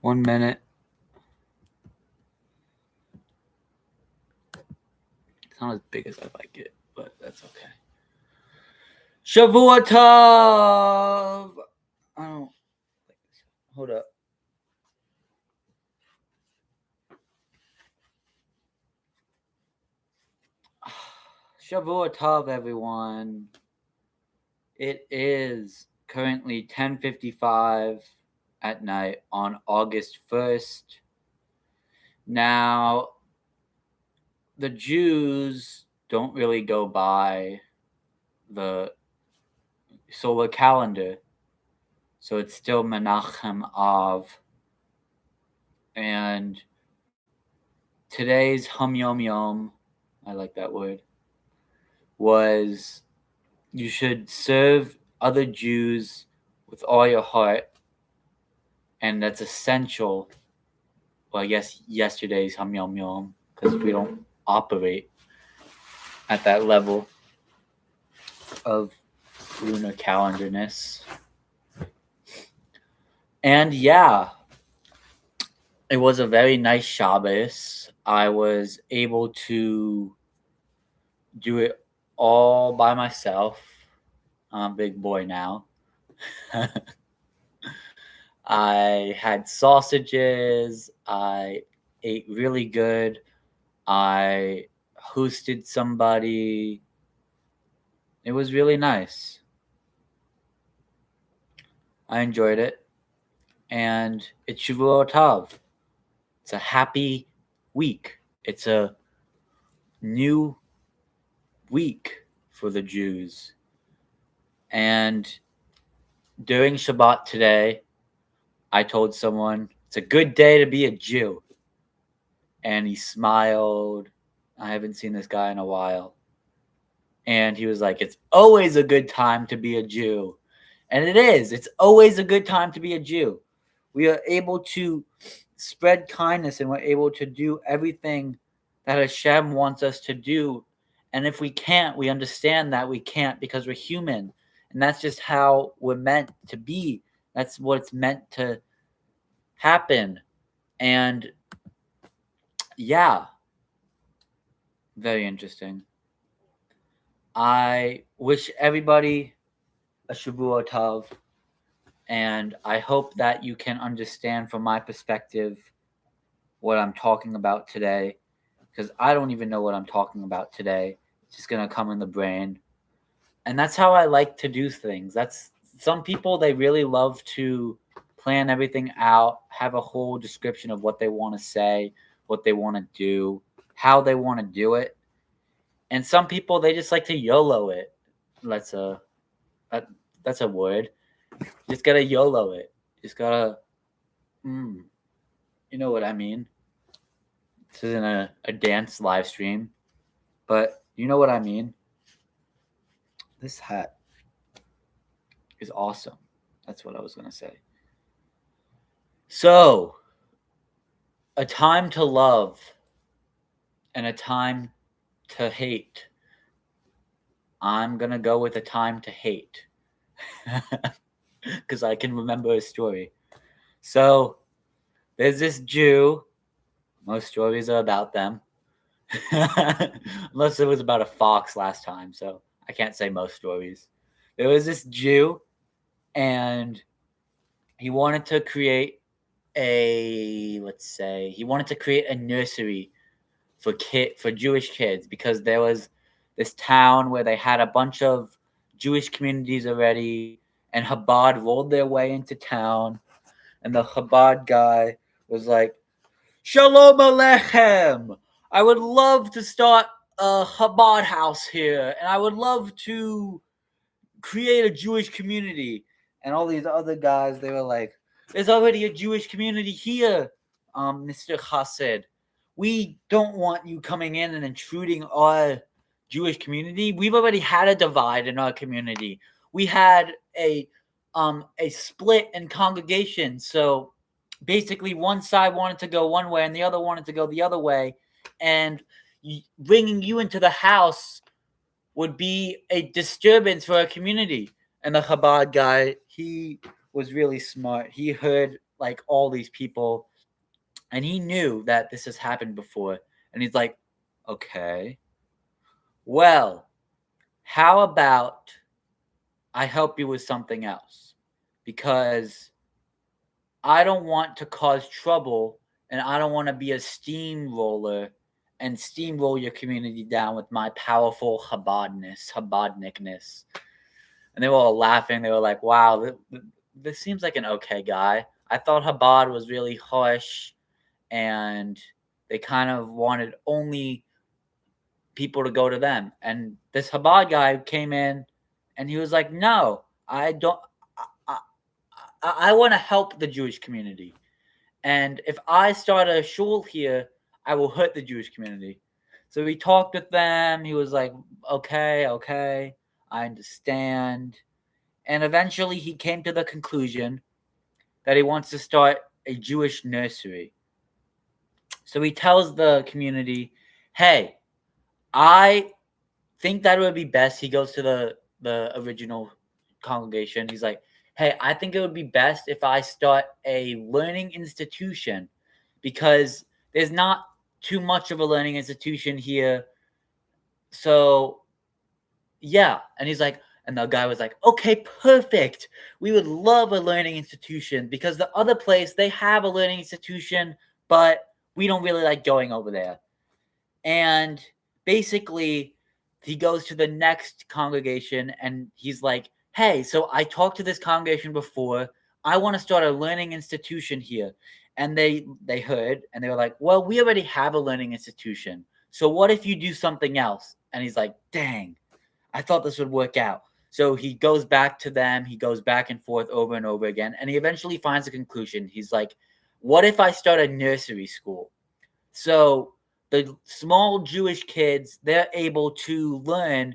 1 minute. It's not as big as I'd like it, but that's okay. Shavua Tov! I don't like this. Hold up. Shavua Tov, everyone. It is currently 10:55 at night on August 1st. Now, the Jews don't really go by the solar calendar, so it's still Menachem Av. And today's Hum Yom Yom, I like that word, was you should serve other Jews with all your heart, and that's essential. Well, I guess yesterday's Hum Yom Yom, because we don't operate at that level of lunar calendarness. And yeah, it was a very nice Shabbos. I was able to do it all by myself. I'm a big boy now. I had sausages. I ate really good. I hosted somebody. It was really nice. I enjoyed it. And it's Shavua Tov. It's a happy week. It's a new week for the Jews. And during Shabbat today, I told someone, it's a good day to be a Jew. And he smiled. I haven't seen this guy in a while. And he was like, it's always a good time to be a Jew. And it is. It's always a good time to be a Jew. We are able to spread kindness, and we're able to do everything that Hashem wants us to do. And if we can't, we understand that we can't because we're human. And that's just how we're meant to be. That's what's meant to happen. And yeah, very interesting. I wish everybody a Shavua Tov, and I hope that you can understand from my perspective what I'm talking about today, because I don't even know what I'm talking about today. It's just going to come in the brain. And that's how I like to do things. That's some people, they really love to plan everything out, have a whole description of what they want to say, what they want to do, how they want to do it. And some people, they just like to YOLO it. That's a word. Just gotta YOLO it. Just gotta, you know what I mean. This isn't a dance live stream, but you know what I mean. This hat is awesome. That's what I was gonna say. So, a time to love and a time to hate. I'm gonna go with a time to hate. Because I can remember a story. So, there's this Jew. Most stories are about them. Unless it was about a fox last time, so I can't say most stories. There was this Jew, and he wanted to create a nursery for Jewish kids, because there was this town where they had a bunch of Jewish communities already, and Chabad rolled their way into town, and the Chabad guy was like, Shalom Aleichem! I would love to start a Chabad house here, and I would love to create a Jewish community. And all these other guys, they were like, there's already a Jewish community here, Mr. Chassid. We don't want you coming in and intruding our Jewish community. We've already had a divide in our community. We had a split in congregation. So basically, one side wanted to go one way and the other wanted to go the other way. And bringing you into the house would be a disturbance for our community. And the Chabad guy, he was really smart. He heard like all these people, and he knew that this has happened before, and he's like, okay, well, how about I help you with something else, because I don't want to cause trouble, and I don't want to be a steamroller and steamroll your community down with my powerful Chabadnikness. And they were all laughing. They were like, wow, this seems like an okay guy. I thought Chabad was really harsh, and they kind of wanted only people to go to them. And this Chabad guy came in, and he was like, no, I don't. I, I want to help the Jewish community. And if I start a shul here, I will hurt the Jewish community. So he talked with them. He was like, okay, I understand. And eventually he came to the conclusion that he wants to start a Jewish nursery. So he tells the community, hey, I think that it would be best. He goes to the original congregation. He's like, hey, I think it would be best if I start a learning institution, because there's not too much of a learning institution here. So yeah. And he's like, and the guy was like, okay, perfect. We would love a learning institution, because the other place, they have a learning institution, but we don't really like going over there. And basically, he goes to the next congregation and he's like, hey, so I talked to this congregation before. I want to start a learning institution here. And they heard, and they were like, well, we already have a learning institution. So what if you do something else? And he's like, dang, I thought this would work out. So he goes back to them. He goes back and forth over and over again. And he eventually finds a conclusion. He's like, what if I start a nursery school? So the small Jewish kids, they're able to learn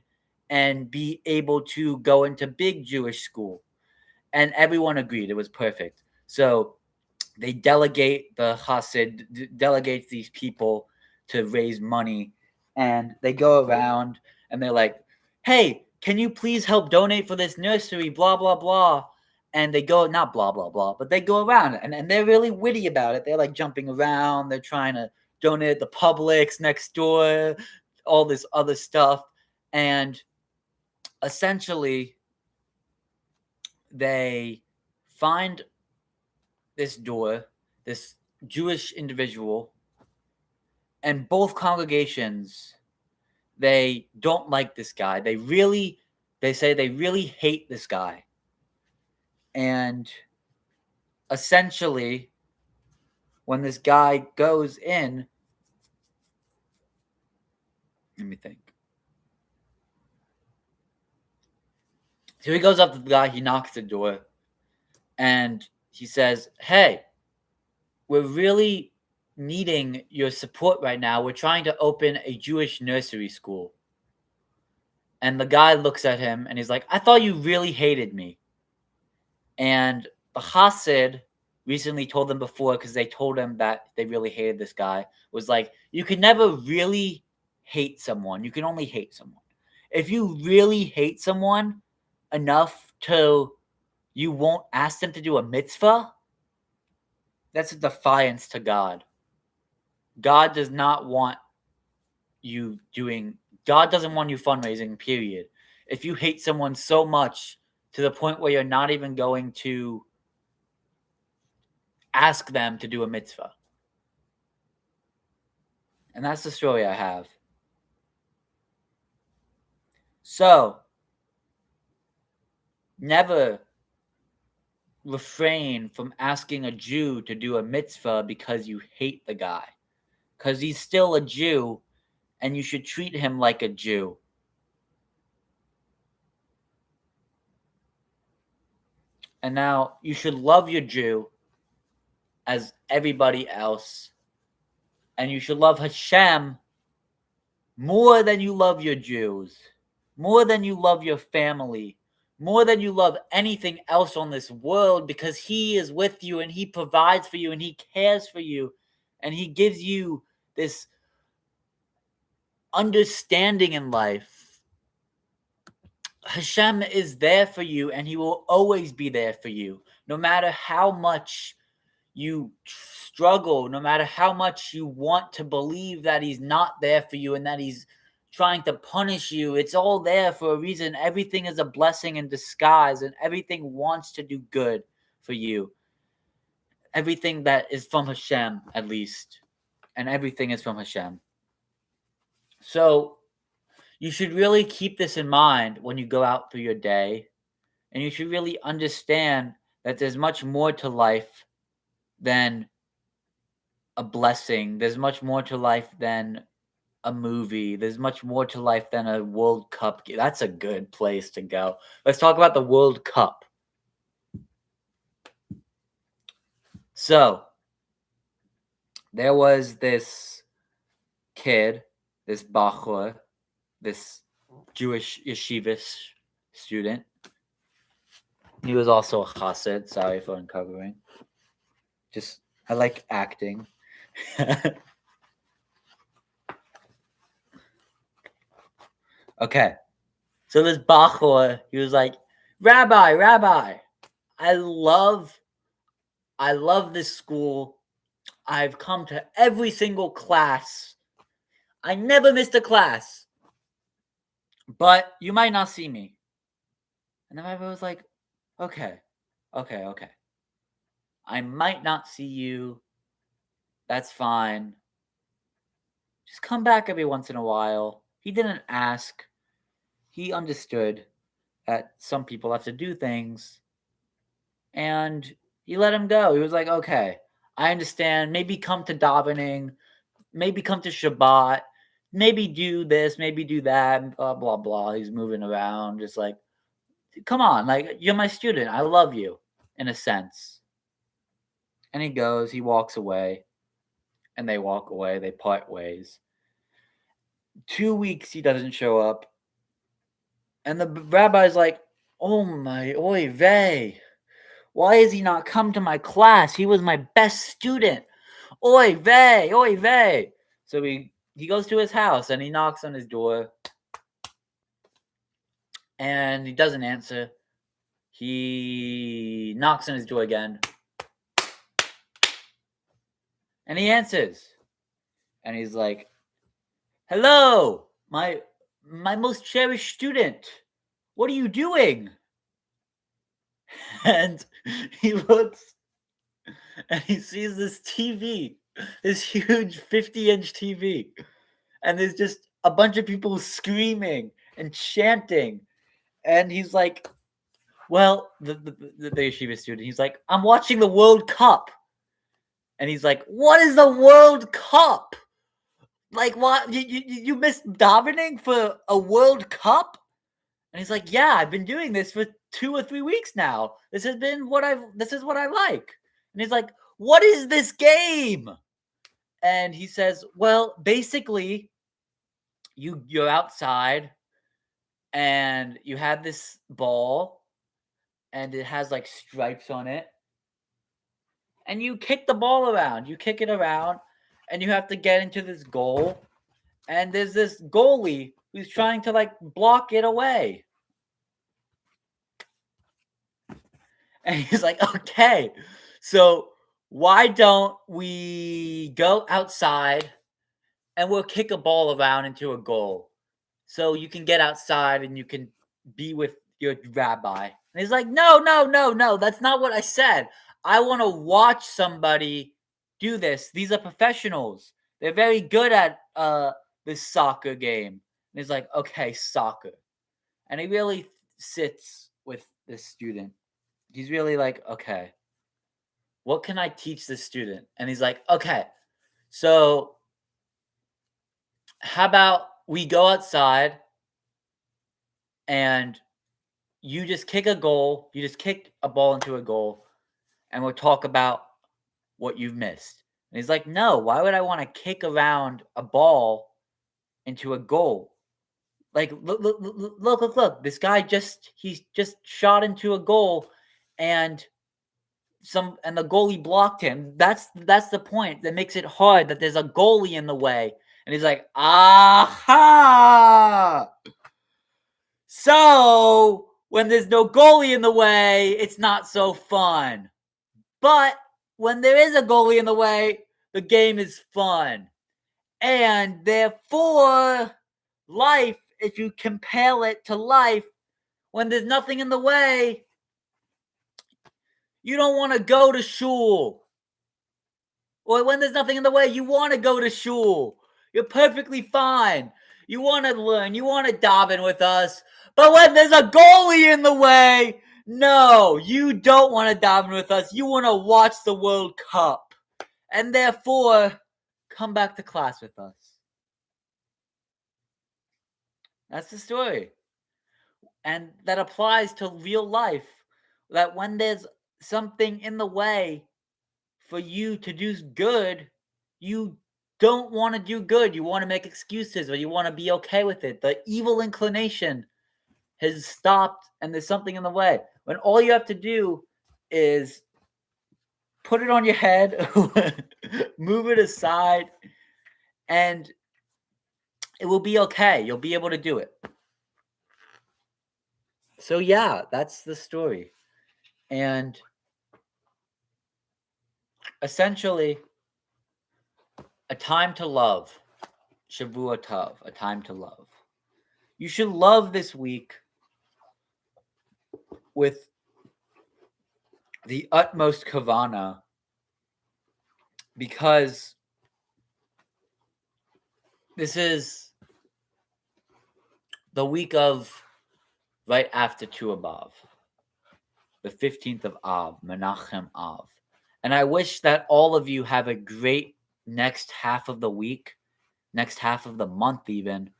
and be able to go into big Jewish school. And everyone agreed. It was perfect. So they delegate, the Hasid delegates these people to raise money. And they go around and they're like, hey, can you please help donate for this nursery? Blah, blah, blah. And they go, not blah, blah, blah, but they go around and they're really witty about it. They're like jumping around. They're trying to donate at the Publix next door, all this other stuff. And essentially, they find this door, this Jewish individual, and both congregations, they don't like this guy. They say they really hate this guy. And essentially, when this guy goes in, let me think. So he goes up to the guy, he knocks the door, and he says, hey, we're really needing your support right now. We're trying to open a Jewish nursery school. And the guy looks at him and he's like, I thought you really hated me. And the Hasid recently told them before, because they told him that they really hated this guy, was like, you can never really hate someone. You can only hate someone. If you really hate someone enough to, you won't ask them to do a mitzvah, that's a defiance to God. God does not want you doing, God doesn't want you fundraising, period. If you hate someone so much to the point where you're not even going to ask them to do a mitzvah. And that's the story I have. So, never refrain from asking a Jew to do a mitzvah because you hate the guy. Because he's still a Jew, and you should treat him like a Jew. And now, you should love your Jew as everybody else. And you should love Hashem more than you love your Jews, more than you love your family, more than you love anything else on this world, because he is with you and he provides for you and he cares for you and he gives you this understanding in life. Hashem is there for you and he will always be there for you, no matter how much you struggle, no matter how much you want to believe that he's not there for you and that he's trying to punish you, it's all there for a reason. Everything is a blessing in disguise, and everything wants to do good for you. Everything that is from Hashem, at least. And everything is from Hashem. So you should really keep this in mind when you go out through your day. And you should really understand that there's much more to life than a blessing. There's much more to life than a movie. There's much more to life than a World Cup. That's a good place to go. Let's talk about the World Cup. So, there was this kid, this Bachur, this Jewish yeshiva student. He was also a chassid. Sorry for uncovering. I like acting. Okay. So this Bachur, he was like, Rabbi, I love this school. I've come to every single class. I never missed a class. But you might not see me. And the rabbi was like, okay. I might not see you. That's fine. Just come back every once in a while. He didn't ask. He understood that some people have to do things. And he let him go. He was like, okay, I understand. Maybe come to davening. Maybe come to Shabbat. Maybe do this. Maybe do that. Blah, blah, blah. He's moving around. Just like, come on. Like, you're my student. I love you, in a sense. And he goes. He walks away. And they walk away. They part ways. 2 weeks he doesn't show up. And the rabbi's like, oh my, oy vey. Why has he not come to my class? He was my best student. Oy vey. So he goes to his house and he knocks on his door. And he doesn't answer. He knocks on his door again. And he answers. And he's like, hello, my most cherished student. What are you doing? And he looks and he sees this TV, this huge 50-inch TV. And there's just a bunch of people screaming and chanting. And he's like, well, the yeshiva student, he's like, I'm watching the World Cup. And he's like, what is the World Cup? Like, what? You missed davening for a World Cup? And he's like, yeah, I've been doing this for 2 or 3 weeks now. This is what I like. And he's like, what is this game? And he says, well, basically, you're outside and you have this ball and it has like stripes on it. And you kick the ball around. You kick it around and you have to get into this goal. And there's this goalie who's trying to like block it away. And he's like, okay, so why don't we go outside and we'll kick a ball around into a goal so you can get outside and you can be with your rabbi. And he's like, no, that's not what I said. I want to watch somebody do this. These are professionals. They're very good at this soccer game. And he's like, okay, soccer. And he really sits with this student. He's really like, okay, what can I teach this student? And he's like, okay, so how about we go outside and you just kick a goal, you just kick a ball into a goal, and we'll talk about what you've missed. And he's like, no, why would I want to kick around a ball into a goal? Like, look. This guy he just shot into a goal and the goalie blocked him. That's the point that makes it hard, that there's a goalie in the way. And he's like, aha! So when there's no goalie in the way, it's not so fun. But when there is a goalie in the way, the game is fun. And therefore, life, if you compare it to life, when there's nothing in the way, you don't want to go to shul. Or when there's nothing in the way, you want to go to shul. You're perfectly fine. You want to learn. You want to daven with us. But when there's a goalie in the way, no, you don't want to daven with us. You want to watch the World Cup. And therefore, come back to class with us. That's the story. And that applies to real life. That when there's something in the way for you to do good, you don't want to do good. You want to make excuses, or you want to be okay with it. The evil inclination has stopped and there's something in the way. When all you have to do is put it on your head, move it aside, and it will be okay. You'll be able to do it. So yeah, that's the story. And essentially, a time to love. Shavua Tov, a time to love. You should love this week with the utmost kavana, because this is the week of right after Tu B'Av, the 15th of Av, Menachem Av. And I wish that all of you have a great next half of the week, next half of the month even,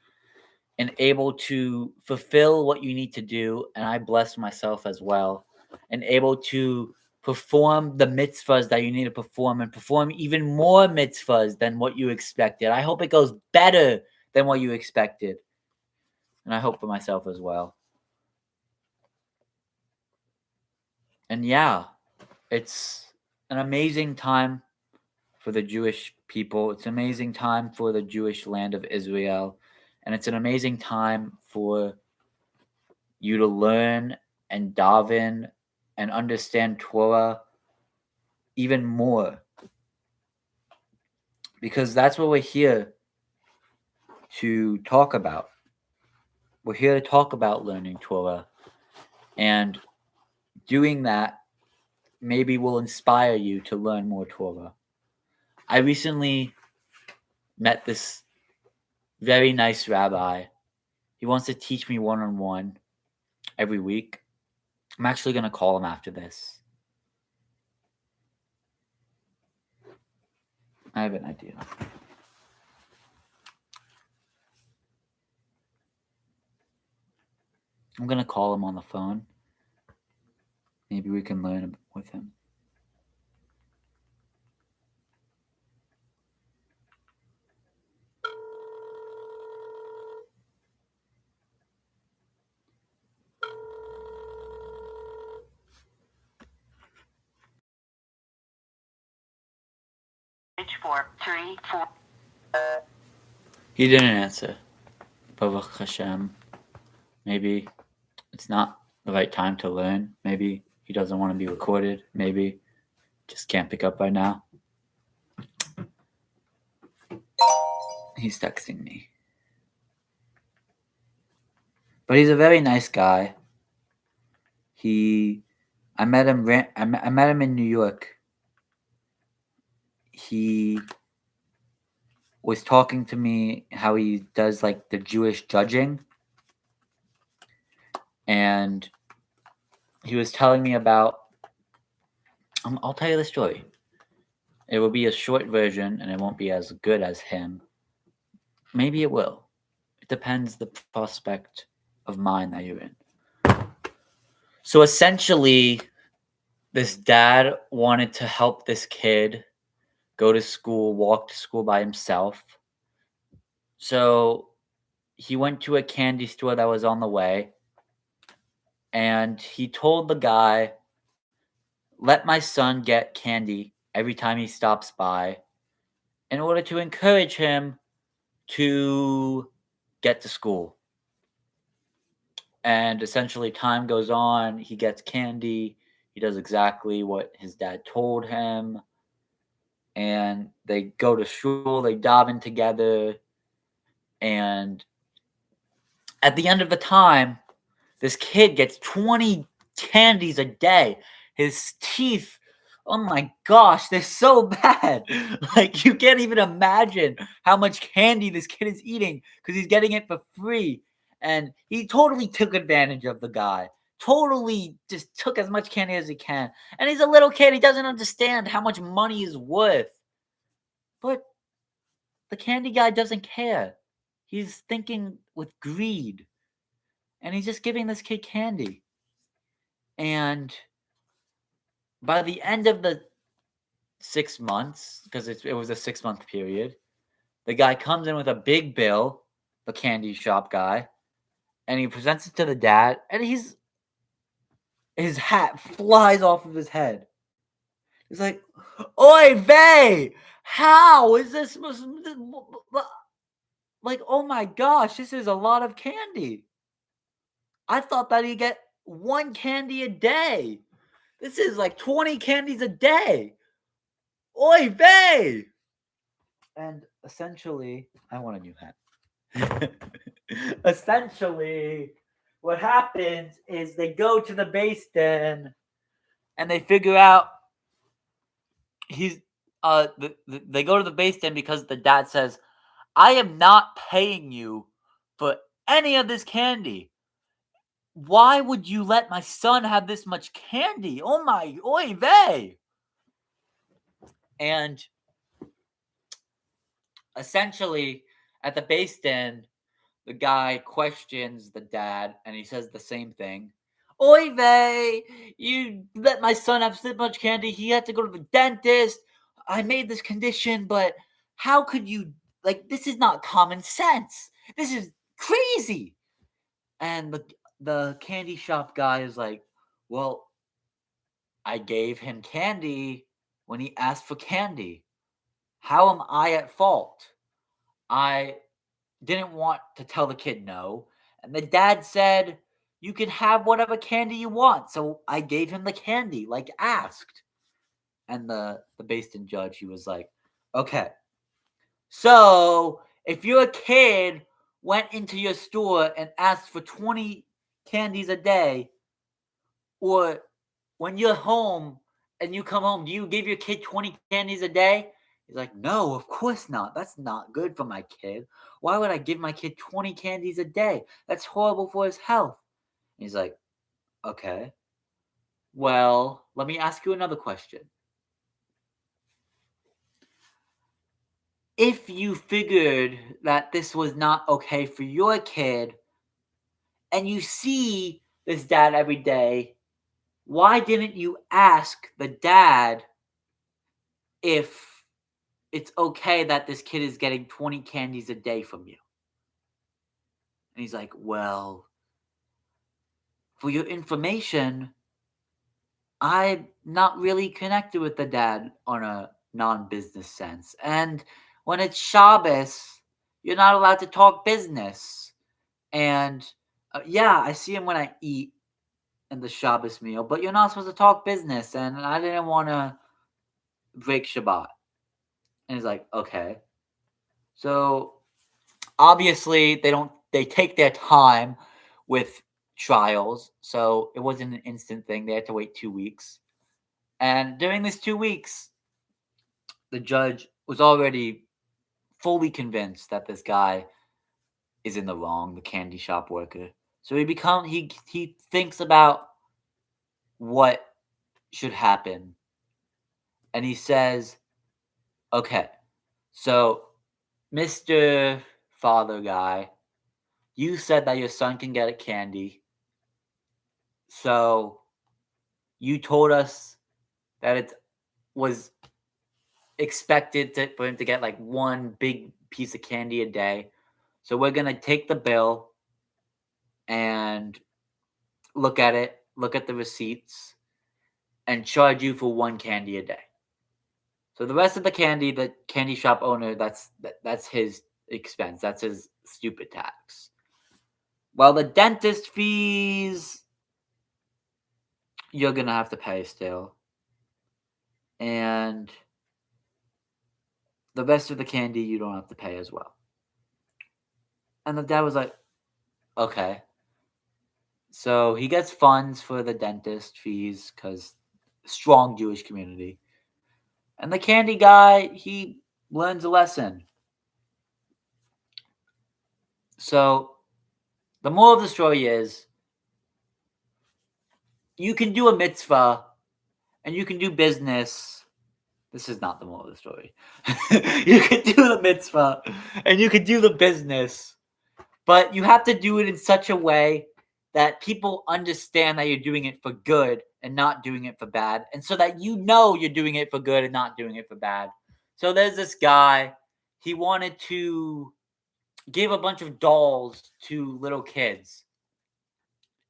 and able to fulfill what you need to do. And I bless myself as well, and able to perform the mitzvahs that you need to perform, and perform even more mitzvahs than what you expected. I hope it goes better than what you expected. And I hope for myself as well. And yeah, it's an amazing time for the Jewish people. It's an amazing time for the Jewish land of Israel. And it's an amazing time for you to learn and daven and understand Torah even more. Because that's what we're here to talk about. We're here to talk about learning Torah. And doing that maybe will inspire you to learn more Torah. I recently met this very nice rabbi. He wants to teach me one-on-one every week. I'm actually going to call him after this. I have an idea. I'm going to call him on the phone. Maybe we can learn with him. He didn't answer. Baruch Hashem. Maybe it's not the right time to learn. Maybe he doesn't want to be recorded. Maybe just can't pick up right now. He's texting me. But he's a very nice guy. I met him in New York. He was talking to me how he does like the Jewish judging. And he was telling me about, I'll tell you the story. It will be a short version and it won't be as good as him. Maybe it will. It depends the prospect of mind that you're in. So essentially, this dad wanted to help this kid go to school, walk to school by himself. So he went to a candy store that was on the way, and he told the guy, let my son get candy every time he stops by in order to encourage him to get to school. And essentially time goes on, he gets candy, He does exactly what his dad told him. And they go to school, they dive in together. And at the end of the time, this kid gets 20 candies a day. His teeth, oh my gosh, they're so bad. Like, you can't even imagine how much candy this kid is eating because he's getting it for free. And he totally took advantage of the guy. Totally just took as much candy as he can. And he's a little kid. He doesn't understand how much money is worth. But the candy guy doesn't care. He's thinking with greed. And he's just giving this kid candy. And by the end of the 6 months, because it was a 6 month period, the guy comes in with a big bill, the candy shop guy, and he presents it to the dad, and his hat flies off of his head. He's like, "Oy vey! How is this? Like, oh my gosh, this is a lot of candy. I thought that he'd get one candy a day. This is like 20 candies a day. Oy vey!" And essentially, I want a new hat. Essentially, what happens is they go to the base den and they figure out they go to the base den because the dad says, "I am not paying you for any of this candy. Why would you let my son have this much candy? Oh my, oy vey!" And essentially, at the base den, the guy questions the dad and he says the same thing. "Oy vey! You let my son have so much candy. He had to go to the dentist. I made this condition, but how could you? Like, this is not common sense. This is crazy." And the candy shop guy is like, "Well, I gave him candy when he asked for candy. How am I at fault? I didn't want to tell the kid no. And the dad said, you can have whatever candy you want. So I gave him the candy, like asked." And the Baston judge, he was like, "Okay, so if your kid went into your store and asked for 20 candies a day, or when you're home and you come home, do you give your kid 20 candies a day?" He's like, "No, of course not. That's not good for my kid. Why would I give my kid 20 candies a day? That's horrible for his health." And he's like, "Okay, well, let me ask you another question. If you figured that this was not okay for your kid and you see this dad every day, why didn't you ask the dad if it's okay that this kid is getting 20 candies a day from you?" And he's like, "Well, for your information, I'm not really connected with the dad on a non-business sense. And when it's Shabbos, you're not allowed to talk business. And yeah, I see him when I eat in the Shabbos meal, but you're not supposed to talk business. And I didn't want to break Shabbat." And he's like, "Okay." So obviously they take their time with trials. So it wasn't an instant thing. They had to wait 2 weeks. And during these 2 weeks, the judge was already fully convinced that this guy is in the wrong, the candy shop worker. So he thinks about what should happen. And he says, "Okay, so Mr. Father Guy, you said that your son can get a candy. So you told us that it was expected for him to get like one big piece of candy a day. So we're gonna take the bill and look at it, look at the receipts, and charge you for one candy a day. So the rest of the candy, the candy shop owner, that's his expense. That's his stupid tax. Well, the dentist fees, you're gonna have to pay still. And the rest of the candy you don't have to pay as well. And the dad was like, okay. So he gets funds for the dentist fees because strong Jewish community. And the candy guy, he learns a lesson. So the moral of the story is you can do a mitzvah and you can do business. This is not the moral of the story. You can do the mitzvah and you can do the business, but you have to do it in such a way that people understand that you're doing it for good and not doing it for bad. And so that you know you're doing it for good and not doing it for bad. So there's this guy, he wanted to give a bunch of dolls to little kids.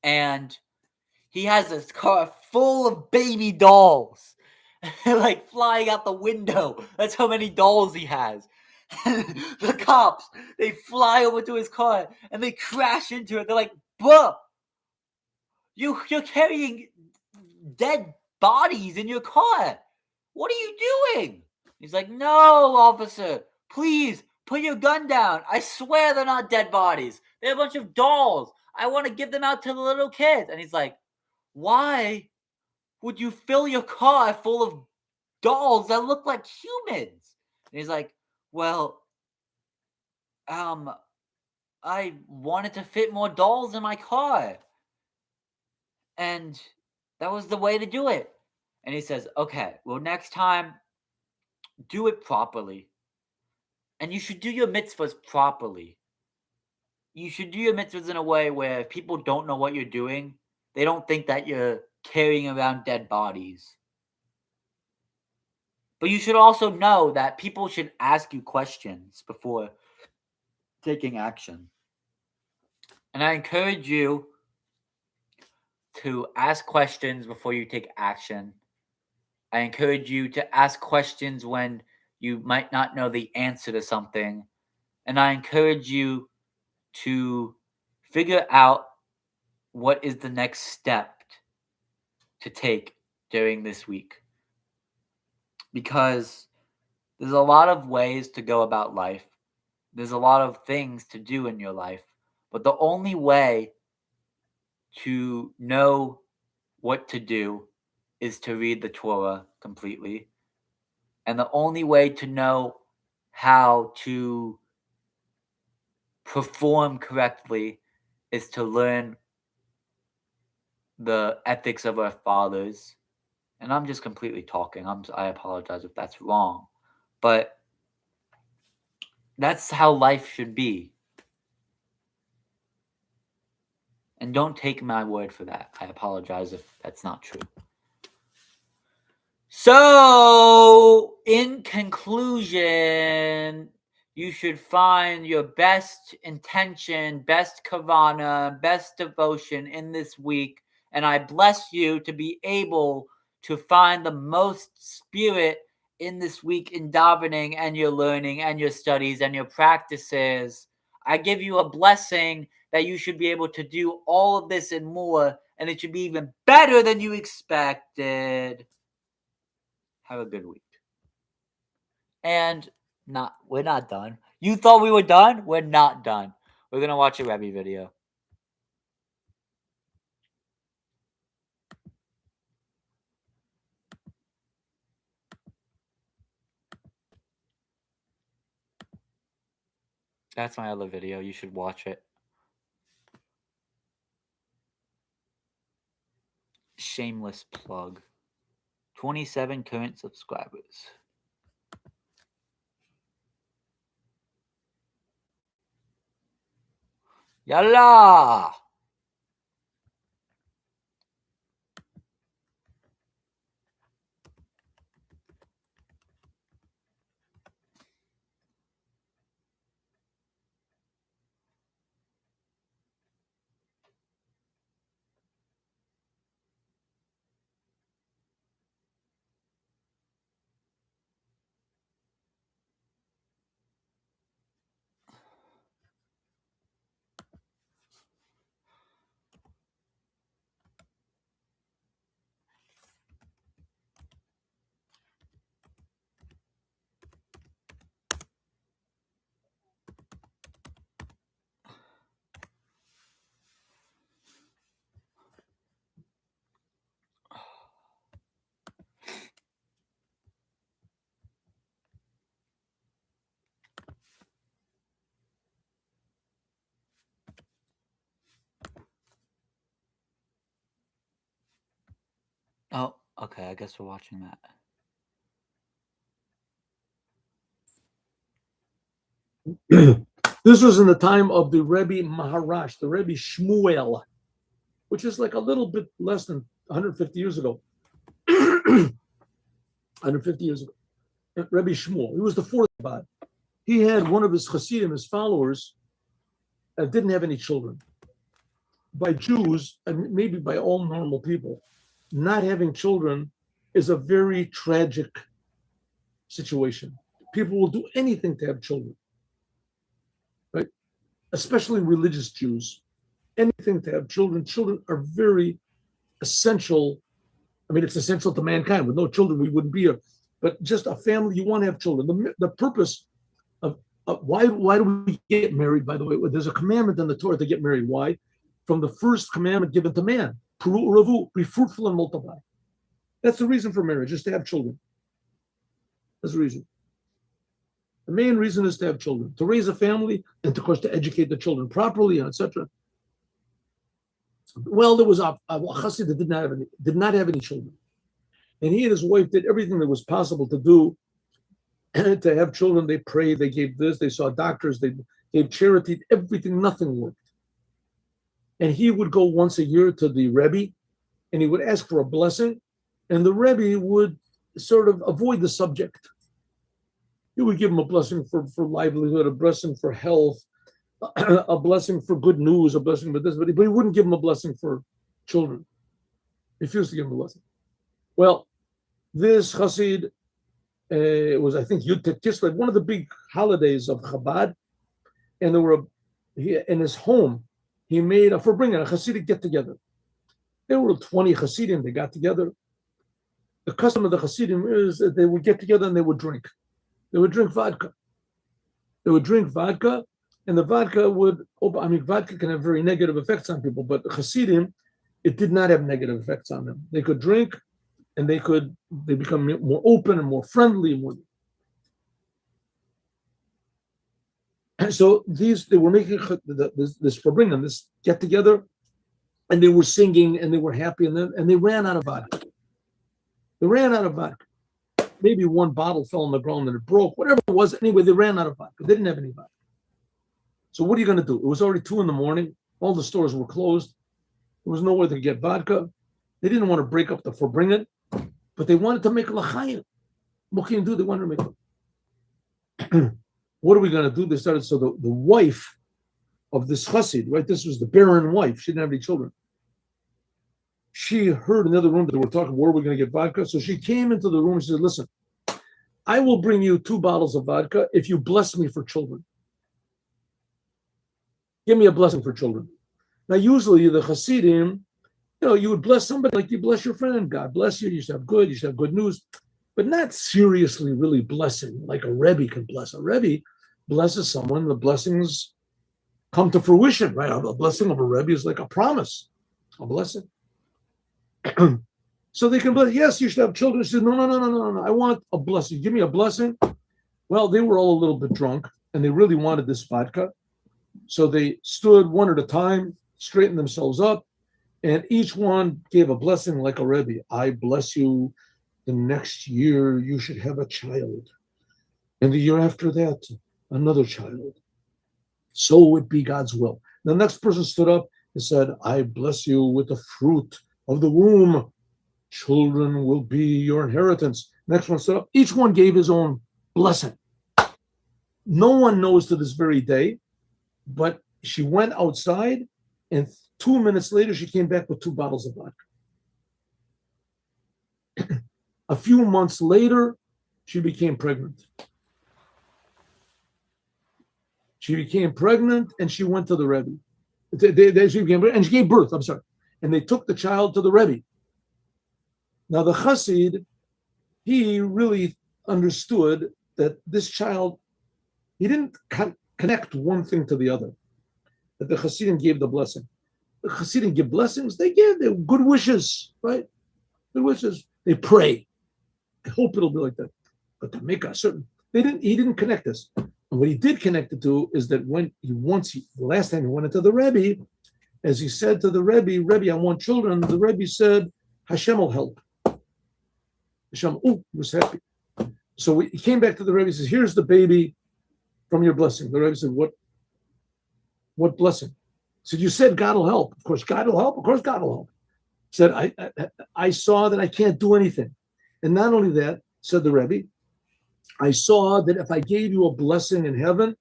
And he has this car full of baby dolls. Like flying out the window. That's how many dolls he has. The cops, they fly over to his car and they crash into it. They're like, "Bruh, you're carrying dead bodies in your car. What are you doing?" He's like, "No, officer, please put your gun down. I swear they're not dead bodies. They're a bunch of dolls. I want to give them out to the little kids." And he's like, "Why would you fill your car full of dolls that look like humans?" And he's like, "Well, I wanted to fit more dolls in my car. And that was the way to do it." And he says, "Okay, well, next time, do it properly. And you should do your mitzvahs properly. You should do your mitzvahs in a way where if people don't know what you're doing, they don't think that you're carrying around dead bodies. But you should also know that people should ask you questions before taking action. And I encourage you to ask questions before you take action. I encourage you to ask questions when you might not know the answer to something. And I encourage you to figure out what is the next step to take during this week. Because there's a lot of ways to go about life. There's a lot of things to do in your life. But the only way to know what to do is to read the Torah completely. And the only way to know how to perform correctly is to learn the ethics of our fathers. And I'm just completely talking. I apologize if that's wrong. But that's how life should be. And don't take my word for that. I apologize if that's not true. So, in conclusion, you should find your best intention, best kavana, best devotion in this week. And I bless you to be able to find the most spirit in this week in davening and your learning and your studies and your practices. I give you a blessing that you should be able to do all of this and more, and it should be even better than you expected. Have a good week. And we're not done. You thought we were done? We're not done. We're gonna watch a Rebbe video. That's my other video. You should watch it. Shameless plug. 27 current subscribers. Yalla! Okay, I guess we're watching that. This was in the time of the Rebbe Maharash, the Rebbe Shmuel, which is like a little bit less than 150 years ago. 150 years ago. Rebbe Shmuel, he was the fourth Chabad. He had one of his Hasidim, his followers, didn't have any children. By Jews, and maybe by all normal people, not having children is a very tragic situation. People will do anything to have children, right? Especially religious Jews. Anything to have children. Children are very essential. I mean, it's essential to mankind. With no children, we wouldn't be here. But just a family, you want to have children. The purpose of why do we get married, by the way? There's a commandment in the Torah to get married. Why? From the first commandment given to man, Peru Uravu, be fruitful and multiply. That's the reason for marriage, is to have children. That's the reason. The main reason is to have children, to raise a family, and of course to educate the children properly, etc. Well, there was a chassid that did not have any children, and he and his wife did everything that was possible to do to have children. They prayed, they gave this, they saw doctors, they gave charity, everything, nothing worked. And he would go once a year to the Rebbe, and he would ask for a blessing, and the Rebbe would sort of avoid the subject. He would give him a blessing for livelihood, a blessing for health, a blessing for good news, a blessing for this, but he wouldn't give him a blessing for children. He refused to give him a blessing. Well, this Chassid was, I think, Yud Tet Kislev, one of the big holidays of Chabad, and there were in his home. He made a Hasidic get together. There were 20 Hasidim. They got together. The custom of the Hasidim is that they would get together and they would drink. They would drink vodka. And the vodka vodka can have very negative effects on people, but the Hasidim, it did not have negative effects on them. They could drink, and they become more open and more friendly. And so they were making this Farbrengen, this get together, and they were singing and they were happy, and they ran out of vodka. Maybe one bottle fell on the ground and it broke, whatever it was. Anyway, they ran out of vodka. They didn't have any vodka. So what are you going to do? It was already 2 a.m. All the stores were closed. There was nowhere to get vodka. They didn't want to break up the Farbrengen, but they wanted to make l'chaim. What can you do? They wanted to make what are we going to do? They started. So the wife of this chassid, right? This was the barren wife. She didn't have any children. She heard in the other room that they were talking, where are we going to get vodka? So she came into the room and she said, listen, I will bring you 2 bottles of vodka if you bless me for children. Give me a blessing for children. Now, usually the Hasidim, you would bless somebody like you bless your friend. God bless you. You should have good news, but not seriously really blessing like a Rebbe can bless. A Rebbe blesses someone, the blessings come to fruition, right? A blessing of a Rebbe is like a promise, a blessing. So they can bless, yes, you should have children. She said, no, I want a blessing. Give me a blessing. Well, they were all a little bit drunk, and they really wanted this vodka. So they stood one at a time, straightened themselves up, and each one gave a blessing like a Rebbe. I bless you. The next year, you should have a child. And the year after that, another child. So it be God's will. The next person stood up and said, I bless you with the fruit of the womb. Children will be your inheritance. Next one stood up. Each one gave his own blessing. No one knows to this very day, but she went outside, and 2 minutes later, she came back with 2 bottles of vodka. A few months later, she became pregnant. And she went to the Rebbe. She gave birth, and they took the child to the Rebbe. Now the Chassid, he really understood that this child, he didn't connect one thing to the other, that the Chassidim gave the blessing. The Chassidim give blessings, they give their good wishes, right? Good wishes. They pray. I hope it'll be like that. But to make a certain, he didn't connect this. And what he did connect it to is that when the last time he went into the Rebbe, as he said to the Rebbe, I want children, the Rebbe said, Hashem will help. Hashem, oh, he was happy. So he came back to the Rebbe. He says, "Here's the baby from your blessing." The Rebbe said, "What blessing?" He said, "You said God will help. Of course, God will help. Of course, God will help." He said, I saw that I can't do anything, and not only that," said the Rebbe, "I saw that if I gave you a blessing in heaven,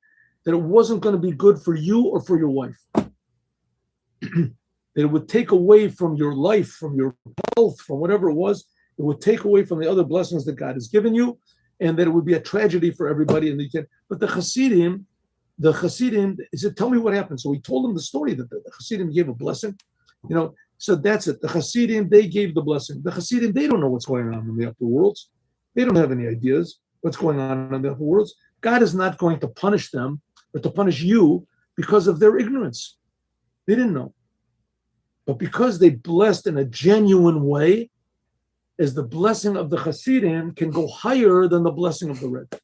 that it wasn't going to be good for you or for your wife. That it would take away from your life, from your health, from whatever it was. It would take away from the other blessings that God has given you, and that it would be a tragedy for everybody." And but the Hasidim, he said, "Tell me what happened." So he told him the story that the Hasidim gave a blessing. So that's it. The Hasidim, they gave the blessing. The Hasidim, they don't know what's going on in the upper worlds. They don't have any ideas what's going on in the upper worlds. God is not going to punish them or to punish you because of their ignorance. They didn't know. But because they blessed in a genuine way, as the blessing of the Hasidim can go higher than the blessing of the Rebbe.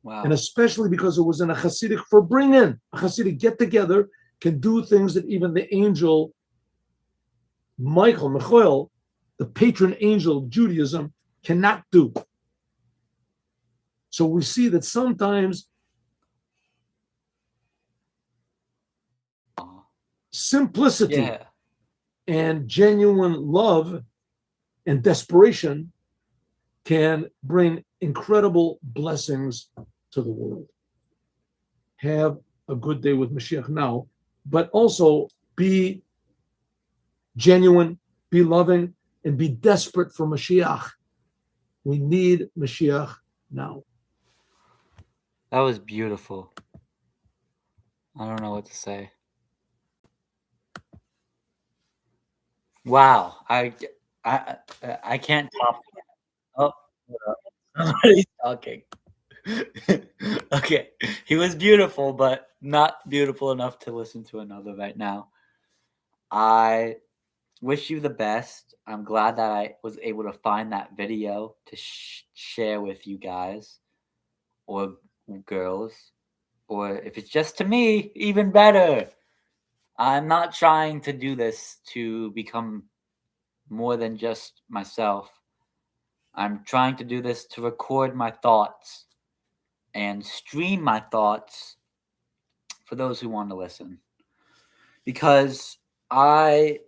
Wow. And especially because it was in a Hasidic bring-in. A Hasidic get-together can do things that even the angel Michael, the patron angel of Judaism, cannot do. So we see that sometimes simplicity and genuine love and desperation can bring incredible blessings to the world. Have a good day with Mashiach now, but also be genuine, be loving, and be desperate for Mashiach. We need Mashiach now. That was beautiful. I don't know what to say. Wow. I can't top that. Oh, somebody's talking. Okay. He was beautiful, but not beautiful enough to listen to another right now. I wish you the best. I'm glad that I was able to find that video to share with you guys or girls, or if it's just to me, even better. I'm not trying to do this to become more than just myself. I'm trying to do this to record my thoughts and stream my thoughts for those who want to listen. Because I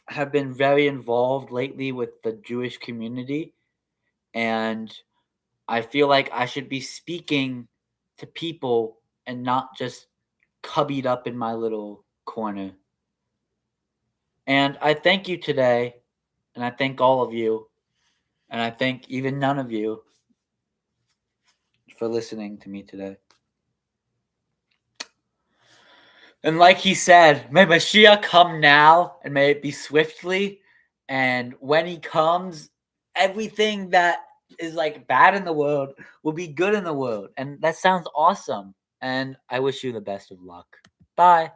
have been very involved lately with the Jewish community, and I feel like I should be speaking to people and not just cubbied up in my little corner. And I thank you today, and I thank all of you, and I thank even none of you for listening to me today. And like he said, may Mashiach come now, and may it be swiftly. And when he comes, everything that is like bad in the world will be good in the world. And that sounds awesome. And I wish you the best of luck. Bye.